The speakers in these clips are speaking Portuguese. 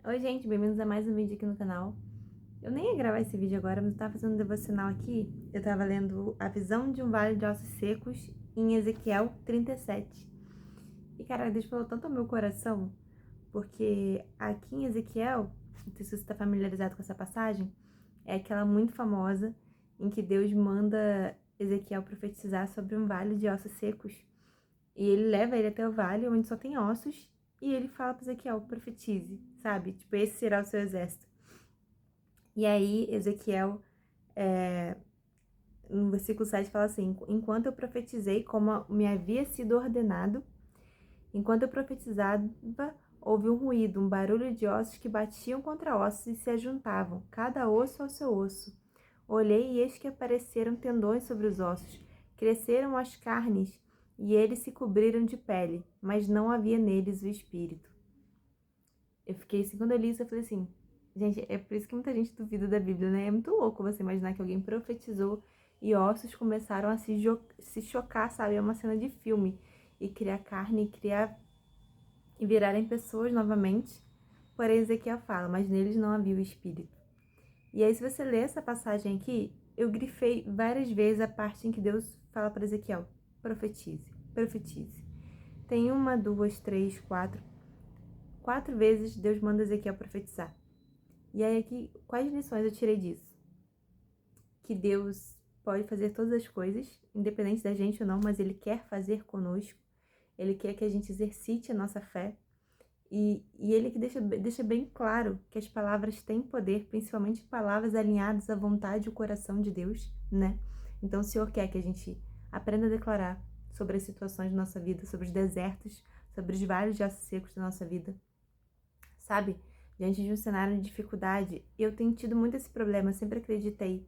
Oi, gente, bem-vindos a mais um vídeo aqui no canal. Eu nem ia gravar esse vídeo agora, mas eu tava fazendo um devocional aqui. Eu tava lendo A Visão de um Vale de Ossos Secos em Ezequiel 37. E, cara, Deus falou tanto ao meu coração, porque aqui em Ezequiel, não sei se você tá familiarizado com essa passagem, é aquela muito famosa em que Deus manda Ezequiel profetizar sobre um vale de ossos secos. E ele leva ele até o vale onde só tem ossos, e ele fala para Ezequiel, profetize, sabe? Tipo, esse será o seu exército. E aí, Ezequiel, no versículo 7, fala assim: Enquanto eu profetizei como me havia sido ordenado, enquanto eu profetizava, houve um ruído, um barulho de ossos que batiam contra ossos e se ajuntavam, cada osso ao seu osso. Olhei e eis que apareceram tendões sobre os ossos, cresceram as carnes e eles se cobriram de pele, mas não havia neles o espírito. Eu fiquei assim, quando eu li isso, eu falei assim, gente, é por isso que muita gente duvida da Bíblia, né? É muito louco você imaginar que alguém profetizou e ossos começaram a se chocar, sabe? É uma cena de filme. E criar carne, e criar e virarem pessoas novamente. Porém, Ezequiel fala, mas neles não havia o espírito. E aí, se você ler essa passagem aqui, eu grifei várias vezes a parte em que Deus fala para Ezequiel, profetize, profetize. Tem uma, duas, três, quatro vezes Deus manda Ezequiel profetizar. E aí aqui, quais lições eu tirei disso? Que Deus pode fazer todas as coisas, independente da gente ou não, mas Ele quer fazer conosco. Ele quer que a gente exercite a nossa fé. E Ele que deixa bem claro que as palavras têm poder, principalmente palavras alinhadas à vontade e ao coração de Deus, né? Então o Senhor quer que a gente aprenda a declarar sobre as situações da nossa vida, sobre os desertos, sobre os vales de ossos secos da nossa vida, sabe? Diante de um cenário de dificuldade, eu tenho tido muito esse problema, eu sempre acreditei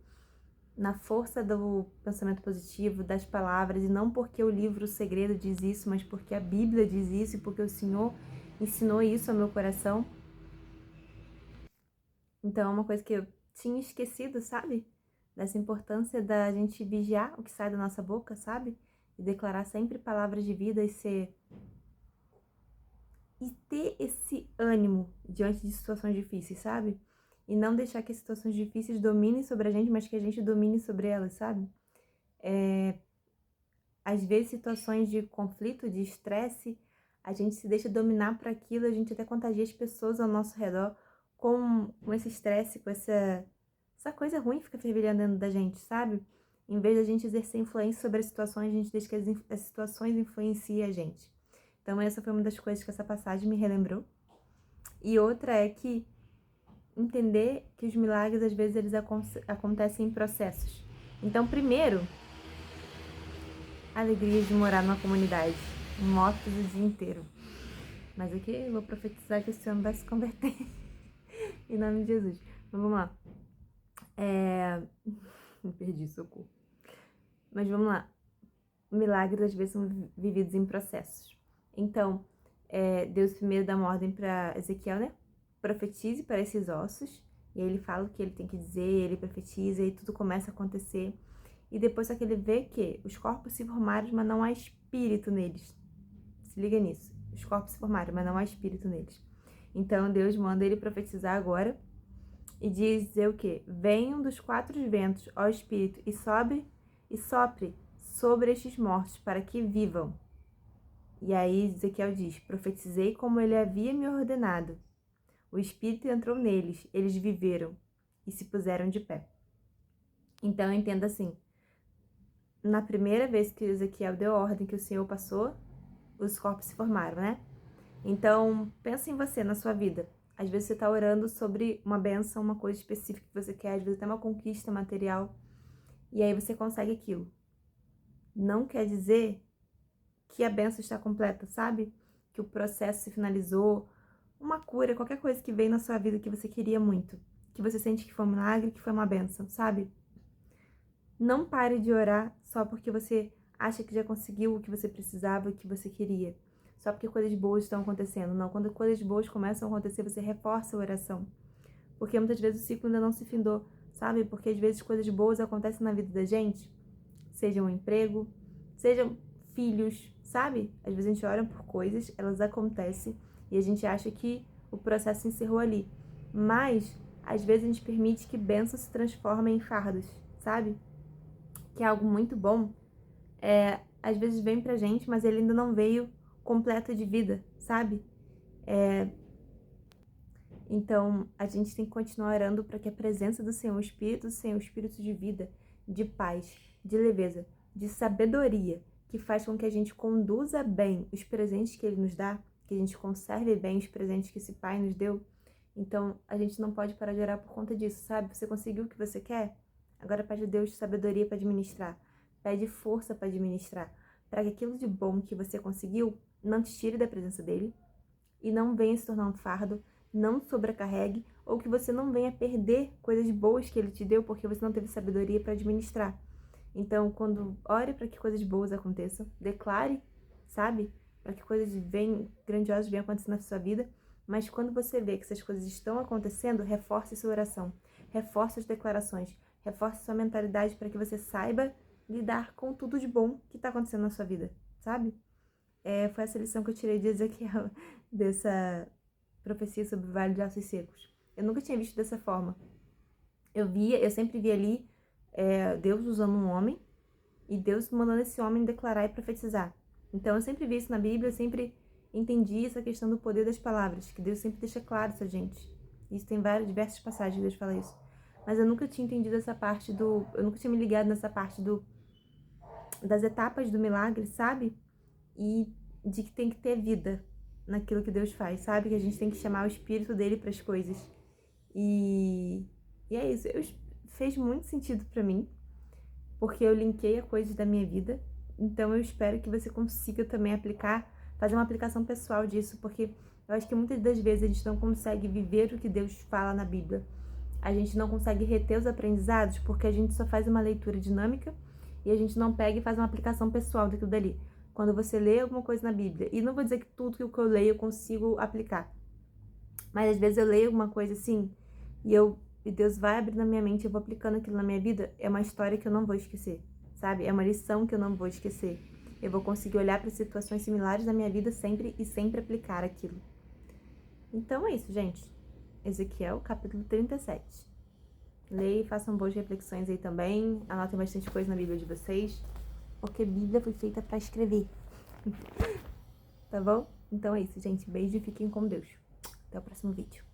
na força do pensamento positivo, das palavras, e não porque o livro O Segredo diz isso, mas porque a Bíblia diz isso e porque o Senhor ensinou isso ao meu coração. Então é uma coisa que eu tinha esquecido, sabe? Dessa importância da gente vigiar o que sai da nossa boca, sabe? E declarar sempre palavras de vida e ter esse ânimo diante de situações difíceis, sabe? E não deixar que as situações difíceis dominem sobre a gente, mas que a gente domine sobre elas, sabe? Às vezes, situações de conflito, de estresse, a gente se deixa dominar por aquilo, a gente até contagia as pessoas ao nosso redor com esse estresse, com essa coisa ruim que fica fervilhando dentro da gente, sabe? Em vez da gente exercer influência sobre as situações, a gente deixa que as situações influenciem a gente. Então, essa foi uma das coisas que essa passagem me relembrou. E outra é que entender que os milagres, às vezes, eles acontecem em processos. Então, primeiro, a alegria de morar numa comunidade, motos o dia inteiro. Mas aqui eu vou profetizar que esse homem vai se converter em nome de Jesus. Mas vamos lá. Me perdi, socorro. Mas vamos lá. Milagres às vezes são vividos em processos. Então, Deus primeiro dá uma ordem para Ezequiel, né? Profetize para esses ossos. E aí ele fala o que ele tem que dizer, ele profetiza e tudo começa a acontecer. E depois só que ele vê que os corpos se formaram, mas não há espírito neles. Se liga nisso. Os corpos se formaram, mas não há espírito neles. Então Deus manda ele profetizar agora e dizer o quê? Venham dos quatro ventos, ó espírito, e sopre sobre estes mortos, para que vivam. E aí Ezequiel diz: profetizei como ele havia me ordenado. O espírito entrou neles, eles viveram e se puseram de pé. Então entenda assim: na primeira vez que Ezequiel deu ordem que o Senhor passou, os corpos se formaram, né? Então, pensa em você, na sua vida. Às vezes você está orando sobre uma benção, uma coisa específica que você quer, às vezes até uma conquista material, e aí você consegue aquilo. Não quer dizer que a benção está completa, sabe? Que o processo se finalizou, uma cura, qualquer coisa que veio na sua vida que você queria muito, que você sente que foi um milagre, que foi uma benção, sabe? Não pare de orar só porque você acha que já conseguiu o que você precisava, o que você queria. Só porque coisas boas estão acontecendo. Não, quando coisas boas começam a acontecer, você reforça a oração. Porque muitas vezes o ciclo ainda não se findou, sabe? Porque às vezes coisas boas acontecem na vida da gente, seja um emprego, sejam filhos, sabe? Às vezes a gente ora por coisas, elas acontecem e a gente acha que o processo encerrou ali. Mas, às vezes, a gente permite que bênçãos se transformem em fardos, sabe? Que é algo muito bom. Às vezes vem pra gente, mas ele ainda não veio completo de vida, sabe? Então, a gente tem que continuar orando para que a presença do Senhor, o Espírito do Senhor, o Espírito de vida, de paz, de leveza, de sabedoria, que faz com que a gente conduza bem os presentes que Ele nos dá, que a gente conserve bem os presentes que esse Pai nos deu. Então, a gente não pode parar de orar por conta disso, sabe? Você conseguiu o que você quer? Agora pede a Deus sabedoria para administrar. Pede força para administrar. Para que aquilo de bom que você conseguiu não te tire da presença dele e não venha se tornar um fardo, não sobrecarregue, ou que você não venha perder coisas boas que ele te deu porque você não teve sabedoria para administrar. Então, quando ore para que coisas boas aconteçam, declare, sabe? Para que coisas grandiosas venham acontecer na sua vida. Mas quando você vê que essas coisas estão acontecendo, reforce sua oração, reforce as declarações, reforce sua mentalidade para que você saiba lidar com tudo de bom que está acontecendo na sua vida, sabe? Foi essa lição que eu tirei de Ezequiel, dessa profecia sobre o Vale de Ossos Secos. Eu nunca tinha visto dessa forma. Eu sempre vi ali Deus usando um homem e Deus mandando esse homem declarar e profetizar. Então eu sempre vi isso na Bíblia, eu sempre entendi essa questão do poder das palavras, que Deus sempre deixa claro isso a gente. Isso tem diversas passagens que Deus fala isso. Mas eu nunca tinha entendido essa parte eu nunca tinha me ligado nessa parte das etapas do milagre, sabe? E de que tem que ter vida naquilo que Deus faz, sabe? Que a gente tem que chamar o Espírito dele para as coisas. E é isso. Fez muito sentido para mim, porque eu linkei a coisas da minha vida. Então eu espero que você consiga também fazer uma aplicação pessoal disso, porque eu acho que muitas das vezes a gente não consegue viver o que Deus fala na Bíblia. A gente não consegue reter os aprendizados porque a gente só faz uma leitura dinâmica e a gente não pega e faz uma aplicação pessoal daquilo dali. Quando você lê alguma coisa na Bíblia, e não vou dizer que tudo que eu leio eu consigo aplicar, mas às vezes eu leio alguma coisa assim, e Deus vai abrindo na minha mente, eu vou aplicando aquilo na minha vida, é uma história que eu não vou esquecer, sabe? É uma lição que eu não vou esquecer. Eu vou conseguir olhar para situações similares na minha vida sempre e sempre aplicar aquilo. Então é isso, gente. Ezequiel, capítulo 37. Leia e façam boas reflexões aí também. Anotem bastante coisa na Bíblia de vocês, porque Bíblia foi feita para escrever. Tá bom? Então é isso, gente. Beijo e fiquem com Deus. Até o próximo vídeo.